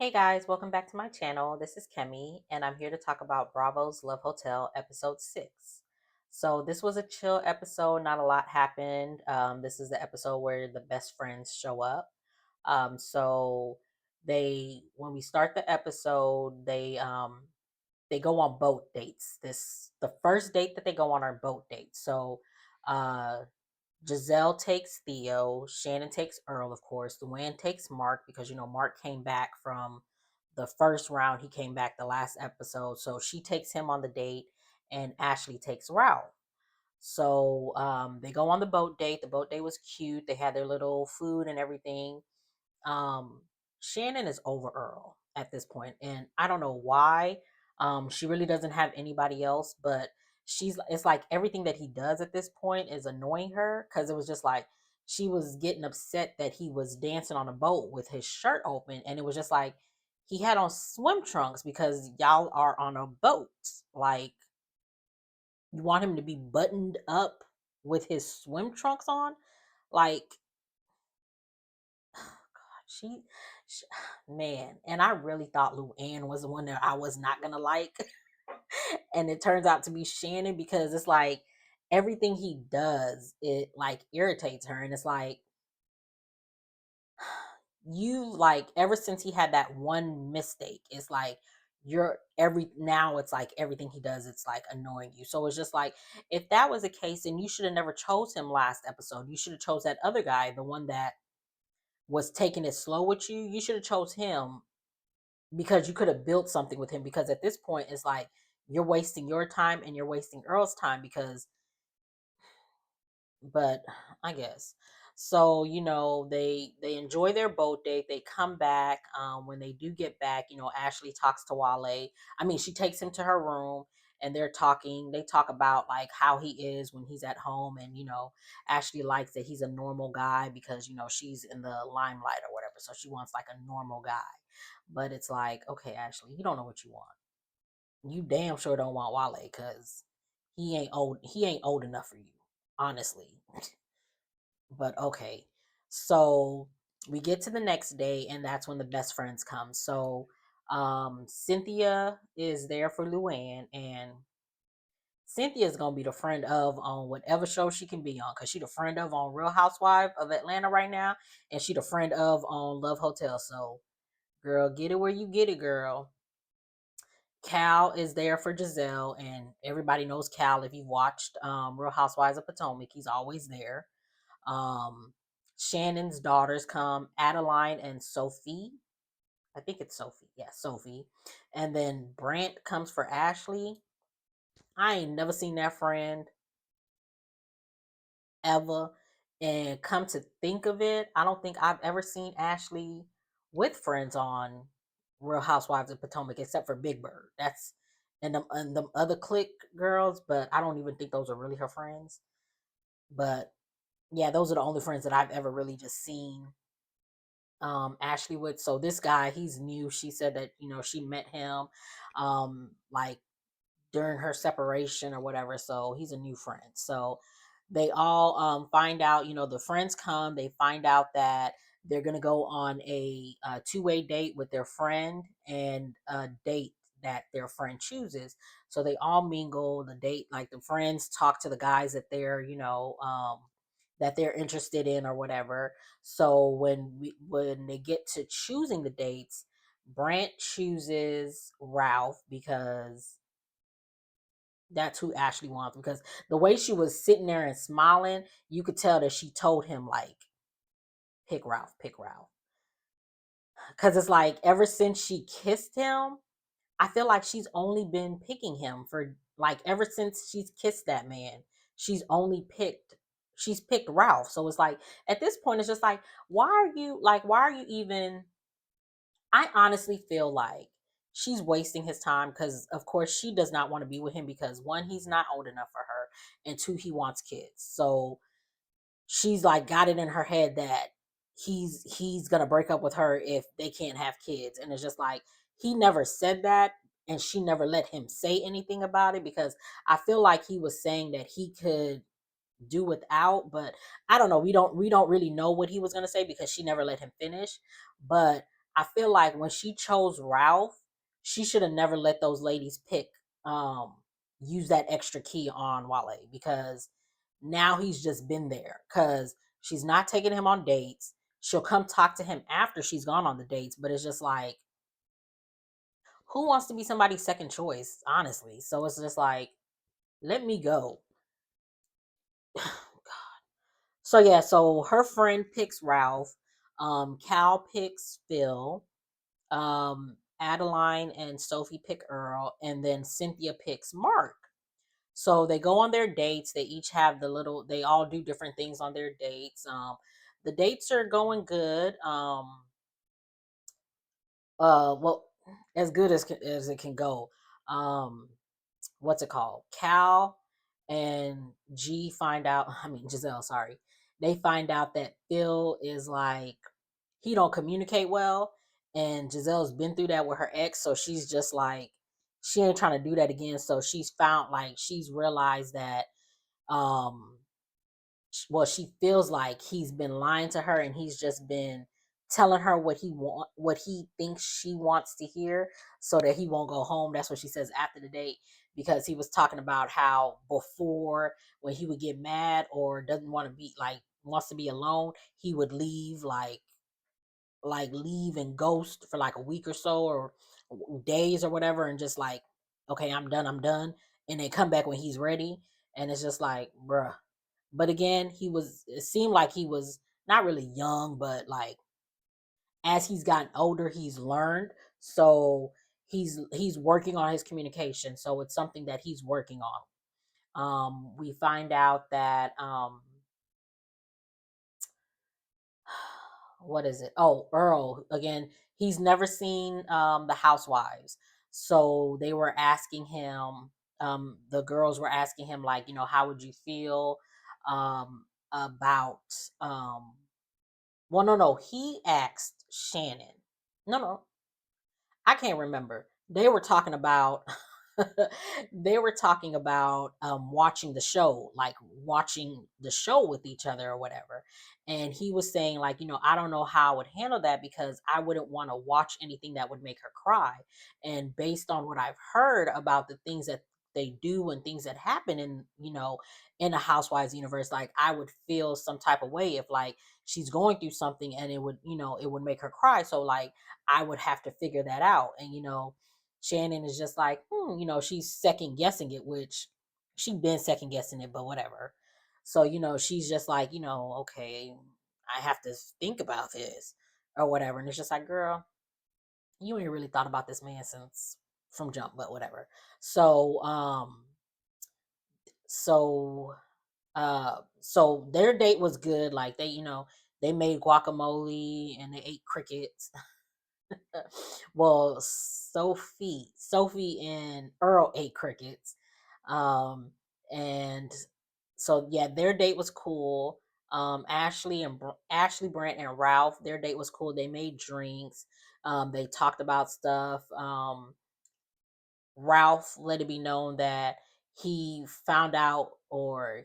Hey guys, welcome back to my channel. This is Kemi, and I'm here to talk about Bravo's Love Hotel episode 6. So, this was a chill episode, not a lot happened. This is the episode where the best friends show up. So when we start the episode, they go on boat dates. The first date that they go on are boat dates. So, uh Giselle takes Theo, Shannon takes Earl, of course, Luann takes Mark because Mark came back from the first round. He came back the last episode. So she takes him on the date and Ashley takes Ralph. So they go on the boat date. The boat date was cute. They had their little food and everything. um Shannon is over Earl at this point, and I don't know why. She really doesn't have anybody else, but it's like everything that he does at this point is annoying her, because it was just like she was getting upset that he was dancing on a boat with his shirt open, and it was just like he had on swim trunks because y'all are on a boat. Like, you want him to be buttoned up with his swim trunks on? Like, She, she man, and I really thought Luann was the one that I was not gonna like. And it turns out to be Shannon, because it's like everything he does, it like irritates her. And it's like, you like, ever since he had that one mistake, it's like you're every now it's like everything he does, it's like annoying you. So it's just like, if that was the case, then you should have never chose him last episode. You should have chose that other guy, the one that was taking it slow with you. You should have chose him, because you could have built something with him. Because at this point, it's like you're wasting your time and you're wasting Earl's time. Because, but I guess so. They enjoy their boat date. They come back. When they do get back, Ashley talks to Wale. I mean, she takes him to her room. And they're talking. They talk about like how he is when he's at home, and Ashley likes that he's a normal guy, because she's in the limelight or whatever, so she wants like a normal guy. But it's like, okay, Ashley, you don't know what you want. You damn sure don't want Wale, because he ain't old. He ain't old enough for you, honestly. But okay, so we get to the next day, and that's when the best friends come. So Cynthia is there for Luann, and Cynthia's gonna be the friend of on whatever show she can be on, because she the friend of on Real Housewife of Atlanta right now, and she the friend of on Love Hotel. So, girl, get it where you get it, girl. Cal is there for Giselle, and everybody knows Cal. If you watched Real Housewives of Potomac, he's always there. Um, Shannon's daughters come, Adeline and Sophie. I think it's Sophie. Yeah, Sophie. And then Brant comes for Ashley. I ain't never seen that friend ever. And come to think of it, I don't think I've ever seen Ashley with friends on Real Housewives of Potomac, except for Big Bird. That's and them other clique girls, but I don't even think those are really her friends. But yeah, those are the only friends that I've ever really just seen Ashley with. So this guy, he's new. She said that, she met him like during her separation or whatever. So he's a new friend. So they all find out, the friends come, they find out that they're going to go on a two-way date with their friend, and a date that their friend chooses. So they all mingle the date, like the friends talk to the guys that they're interested in or whatever. So when they get to choosing the dates, Brant chooses Ralph, because that's who Ashley wants. Because the way she was sitting there and smiling, you could tell that she told him like, pick Ralph, pick Ralph. Because it's like ever since she kissed him, I feel like she's only been picking him for, like, ever since she's kissed that man, she's picked Ralph. So it's like at this point, it's just like, why are you even, I honestly feel like she's wasting his time, because of course she does not want to be with him, because one, he's not old enough for her, and two, he wants kids. So she's like got it in her head that he's gonna break up with her if they can't have kids. And it's just like, he never said that, and she never let him say anything about it, because I feel like he was saying that he could do without. But I don't know, we don't really know what he was going to say, because she never let him finish. But I feel like when she chose Ralph, she should have never let those ladies pick um use that extra key on Wale, because now he's just been there, cuz she's not taking him on dates. She'll come talk to him after she's gone on the dates, but it's just like, who wants to be somebody's second choice, honestly? So it's just like, let me go. So yeah, so her friend picks Ralph, Cal picks Phil, Adeline and Sophie pick Earl, and then Cynthia picks Mark. So they go on their dates. They each have they all do different things on their dates. The dates are going good. Well, as good as it can go. Um, what's it called? Cal and G find out. I mean Giselle. Sorry, they find out that Phil is like, he don't communicate well, and Giselle's been through that with her ex, so she's just like, she ain't trying to do that again. So she's realized that um well, she feels like he's been lying to her, and he's just been telling her what he thinks she wants to hear, so that he won't go home. That's what she says after the date, because he was talking about how before, when he would get mad or doesn't want to be like, wants to be alone, he would leave, like leave and ghost for like a week or so, or days or whatever, and just like, okay, I'm done, and then come back when he's ready. And it's just like, bruh. But again, it seemed like he was not really young, but like, as he's gotten older, he's learned. So he's working on his communication. So it's something that he's working on. We find out that what is it? Oh, Earl again. He's never seen the Housewives, so they were asking him. The girls were asking him, like, how would you feel about well, no, he asked Shannon. No, no, I can't remember. They were talking about they were talking about watching the show, like watching the show with each other or whatever. And he was saying, like, I don't know how I would handle that, because I wouldn't want to watch anything that would make her cry. And based on what I've heard about the things that they do and things that happen in a Housewives universe, like, I would feel some type of way if, like, she's going through something and it would make her cry. So like, I would have to figure that out. And Shannon is just like, she's second guessing it, which she been second guessing it, but whatever. So she's just like, okay, I have to think about this or whatever. And it's just like, girl, you ain't really thought about this man since from jump, but whatever. So so so their date was good. Like, they made guacamole and they ate crickets. Well, Sophie and Earl ate crickets. Um, and so yeah, their date was cool. Ashley, Brent, and Ralph, their date was cool. They made drinks. They talked about stuff. Ralph let it be known that he found out, or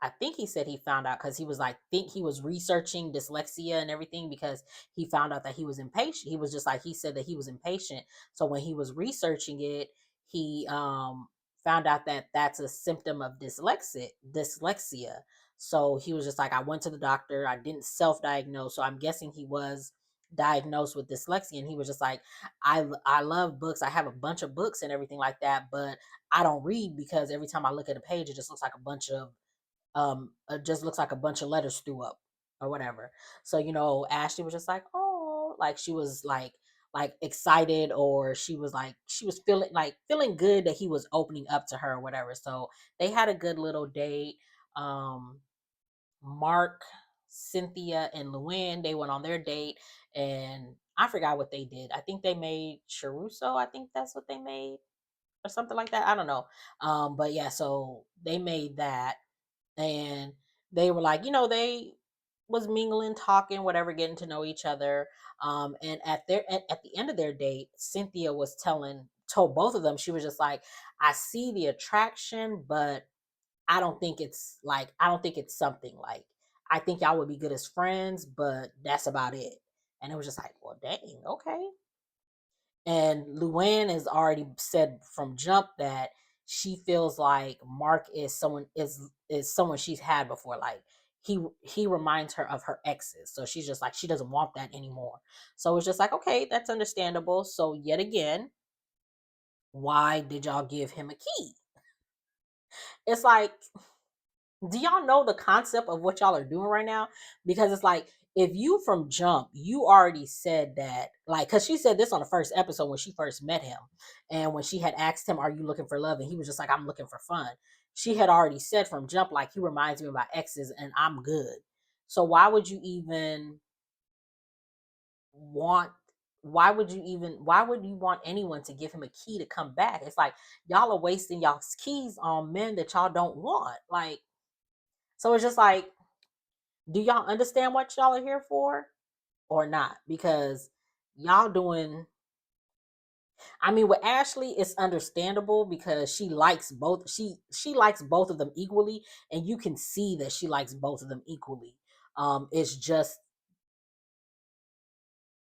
I think he said he found out, because he was like, think he was researching dyslexia and everything, because he found out that he was impatient. He was just like, he said that he was impatient. So when he was researching it, he found out that that's a symptom of dyslexia. So he was just like, I went to the doctor. I didn't self-diagnose. So I'm guessing he was diagnosed with dyslexia. And he was just like, I love books. I have a bunch of books and everything like that, but I don't read, because every time I look at a page, it just looks like a bunch of it just looks like a bunch of letters threw up or whatever. So Ashley was just like, oh, like, she was like excited, or she was feeling good that he was opening up to her or whatever. So they had a good little date. um Mark, Cynthia, and Luann, they went on their date, and I forgot what they did. I think they made chorizo. I think that's what they made, or something like that. I don't know. But yeah, so they made that, and they were like, they was mingling, talking, whatever, getting to know each other. And at the end of their date, Cynthia was told both of them, she was just like, I see the attraction, but I don't think it's something like, I think y'all would be good as friends, but that's about it. And it was just like, well, dang, okay. And Luann has already said from jump that she feels like Mark is someone she's had before. Like he reminds her of her exes. So she's just like she doesn't want that anymore. So it's just like, okay, that's understandable. So yet again, why did y'all give him a key? It's like, do y'all know the concept of what y'all are doing right now? Because it's like, if you from jump, you already said that, like, because she said this on the first episode when she first met him. And when she had asked him, are you looking for love? And he was just like, I'm looking for fun. She had already said from jump, like, he reminds me of my exes and I'm good. So want why would you want anyone to give him a key to come back? It's like y'all are wasting y'all's keys on men that y'all don't want. Like, so it's just like, do y'all understand what y'all are here for or not? Because y'all doing, I mean, with Ashley, it's understandable because she likes both of them equally, and you can see that she likes both of them equally. It's just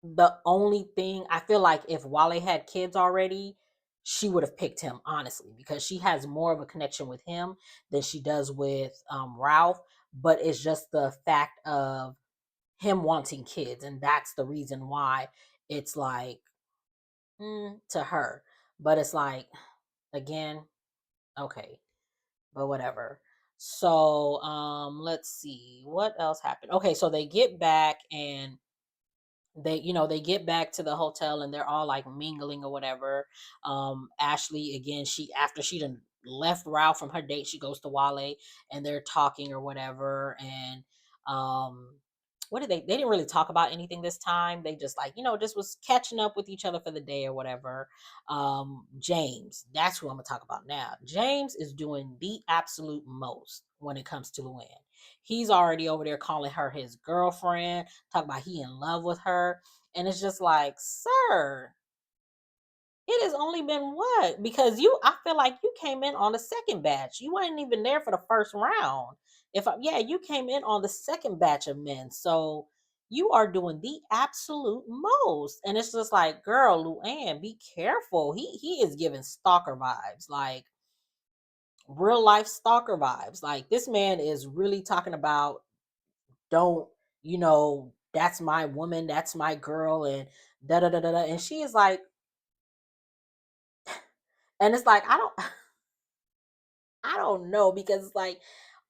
the only thing I feel like if Wale had kids already, she would have picked him, honestly, because she has more of a connection with him than she does with Ralph. But it's just the fact of him wanting kids, and that's the reason why it's like to her. But it's like, again, okay, but whatever. So let's see what else happened. Okay, so they get back and they get back to the hotel and they're all like mingling or whatever. Ashley, again, she after she done left Ralph from her date, she goes to Wale and they're talking or whatever. And um what did they didn't really talk about anything this time. They just like, just was catching up with each other for the day or whatever. James, that's who I'm gonna talk about now. James is doing the absolute most when it comes to Luann. He's already over there calling her his girlfriend, talk about he in love with her. And it's just like, sir, it has only been what? Because I feel like you came in on the second batch. You weren't even there for the first round. Yeah, you came in on the second batch of men. So you are doing the absolute most. And it's just like, girl, Luann, be careful. He is giving stalker vibes, like real life stalker vibes. Like this man is really talking about, don't, that's my woman, that's my girl, and da da da da da. And she is like, and it's like, I don't know, because it's like,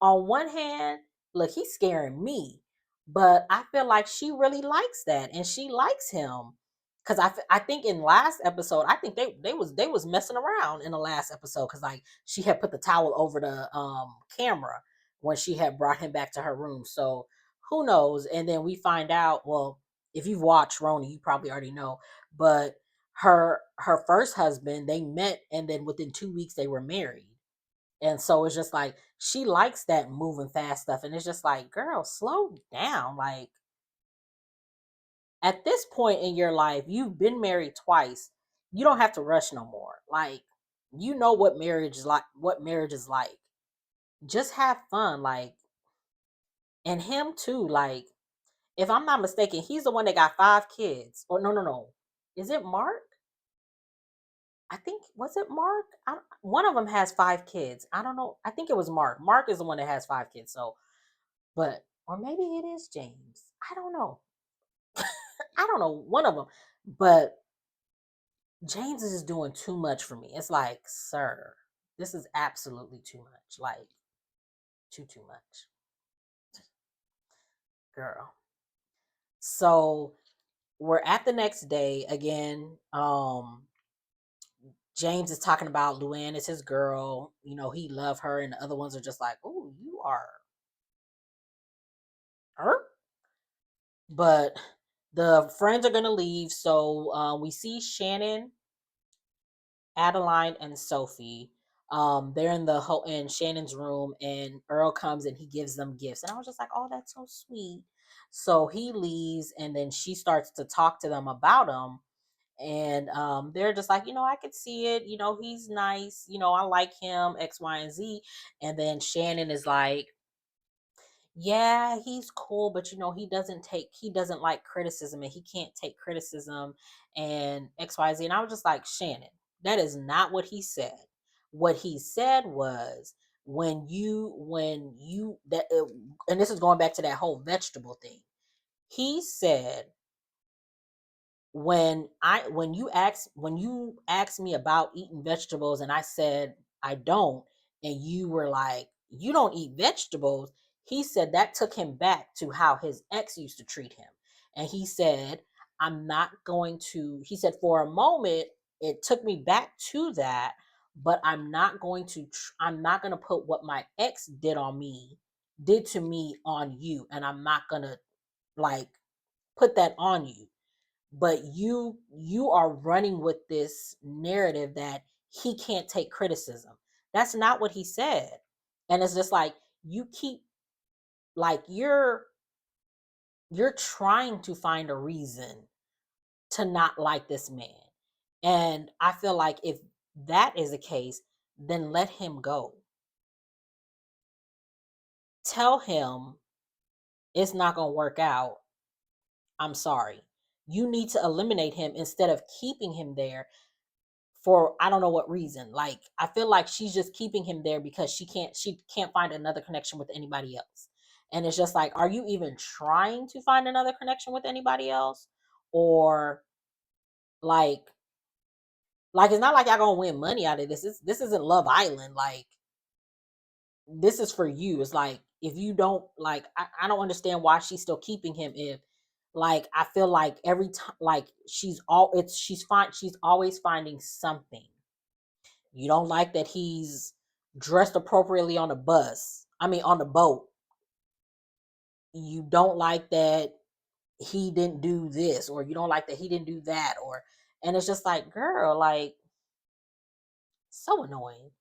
on one hand, look, he's scaring me, but I feel like she really likes that, and she likes him. Because I think in last episode, I think they was messing around in the last episode, because like she had put the towel over the camera when she had brought him back to her room. So who knows? And then we find out. Well, if you've watched Roni, you probably already know. But her first husband, they met, and then within 2 weeks they were married. And so it's just like she likes that moving fast stuff. And it's just like, girl, slow down. Like at this point in your life, you've been married twice. You don't have to rush no more. Like, you know what marriage is like. Just have fun. Like, and him too. Like, if I'm not mistaken, he's the one that got 5 kids. Or no, no, no. Is it Mark? I think, was it Mark? One of them has 5 kids. I don't know. I think it was Mark. Mark is the one that has 5 kids. So, but or maybe it is James. I don't know. I don't know, one of them. But James is just doing too much for me. It's like, sir, this is absolutely too much. Like, too much, girl. So we're at the next day again. James is talking about Luann is his girl. He love her, and the other ones are just like, "Oh, you are her." But the friends are gonna leave, so we see Shannon, Adeline, and Sophie. They're in in Shannon's room, and Earl comes and he gives them gifts, and I was just like, "Oh, that's so sweet." So he leaves, and then she starts to talk to them about him, and they're just like, I could see it. He's nice. I like him. X, Y, and Z. And then Shannon is like, yeah, he's cool, but he doesn't like criticism and he can't take criticism and XYZ. And I was just like, Shannon, that is not what he said. What he said was when you that and this is going back to that whole vegetable thing. He said when you asked me about eating vegetables and I said I don't, and you were like, you don't eat vegetables, he said that took him back to how his ex used to treat him. And he said, I'm not going to he said for a moment it took me back to that, but I'm not going to put what my ex did to me on you, and I'm not going to like put that on you. But you are running with this narrative that he can't take criticism. That's not what he said. And it's just like you keep like you're trying to find a reason to not like this man. And I feel like if that is the case, then let him go. Tell him it's not going to work out. I'm sorry. You need to eliminate him instead of keeping him there for I don't know what reason. Like I feel like she's just keeping him there because she can't find another connection with anybody else. And it's just like, are you even trying to find another connection with anybody else? Or like it's not like y'all gonna win money out of this. This isn't Love Island. Like this is for you. It's like if you don't like I don't understand why she's still keeping him if like I feel like every time like she's always finding something. You don't like that he's dressed appropriately on the bus. I mean, on the boat. You don't like that he didn't do this, or you don't like that he didn't do that, and it's just like, girl, like, so annoying.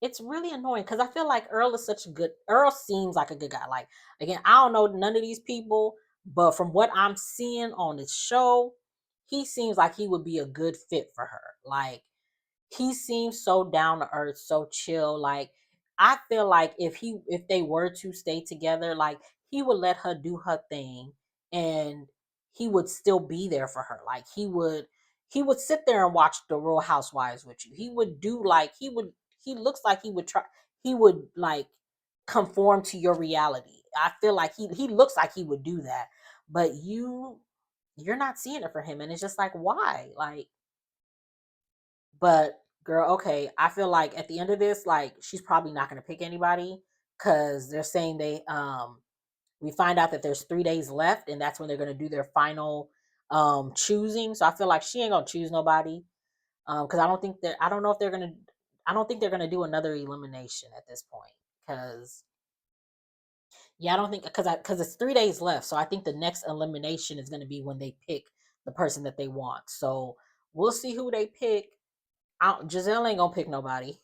It's really annoying because I feel like Earl seems like a good guy. Like, again, I don't know none of these people, but from what I'm seeing on this show, he seems like he would be a good fit for her. Like, he seems so down to earth, so chill. Like I feel like if they were to stay together, like he would let her do her thing and he would still be there for her. Like he would sit there and watch the Real Housewives with you. He would do like he looks like he would like conform to your reality. I feel like he looks like he would do that. But you're not seeing it for him, and it's just like, why? Like, but girl, okay, I feel like at the end of this, like she's probably not going to pick anybody because they're saying we find out that there's 3 days left, and that's when they're going to do their final choosing. So I feel like she ain't gonna choose nobody because I don't know if they're gonna I don't think they're gonna do another elimination at this point because yeah, I don't think because it's 3 days left. So I think the next elimination is going to be when they pick the person that they want. So we'll see who they pick. Giselle ain't gonna pick nobody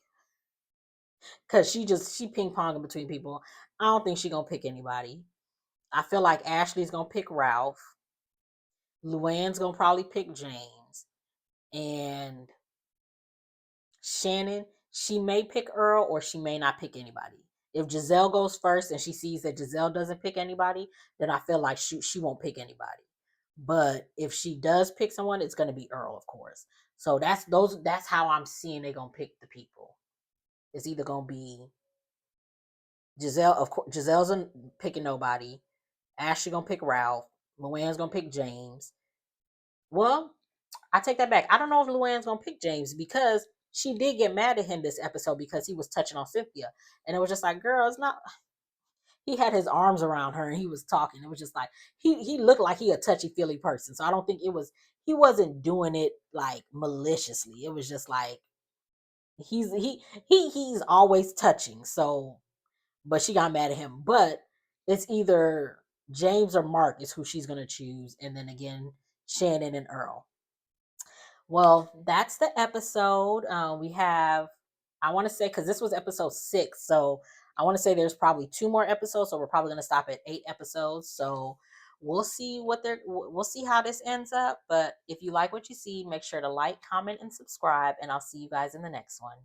because she ping ponging between people. I don't think she gonna pick anybody. I feel like Ashley's gonna pick Ralph. Luann's gonna probably pick James, and Shannon, she may pick Earl or she may not pick anybody. If Giselle goes first and she sees that Giselle doesn't pick anybody, then I feel like she won't pick anybody. But if she does pick someone, it's gonna be Earl, of course. So that's how I'm seeing they gonna pick the people. It's either gonna be Giselle, of course. Giselle's picking nobody. Ashley gonna pick Ralph. Luann's gonna pick James. Well, I take that back. I don't know if Luann's gonna pick James because she did get mad at him this episode because he was touching on Cynthia, and it was just like, girl, it's not. He had his arms around her and he was talking. It was just like he looked like he a touchy feely person. So I don't think it was he wasn't doing it like maliciously. It was just like he's always touching. So but she got mad at him. But it's either James or Mark is who she's gonna choose, and then again Shannon and Earl. Well, that's the episode. We have, I want to say, because this was episode 6, so I want to say there's probably 2 more episodes, so we're probably gonna stop at 8 episodes. So we'll see how this ends up. But if you like what you see, make sure to like, comment, and subscribe, and I'll see you guys in the next one.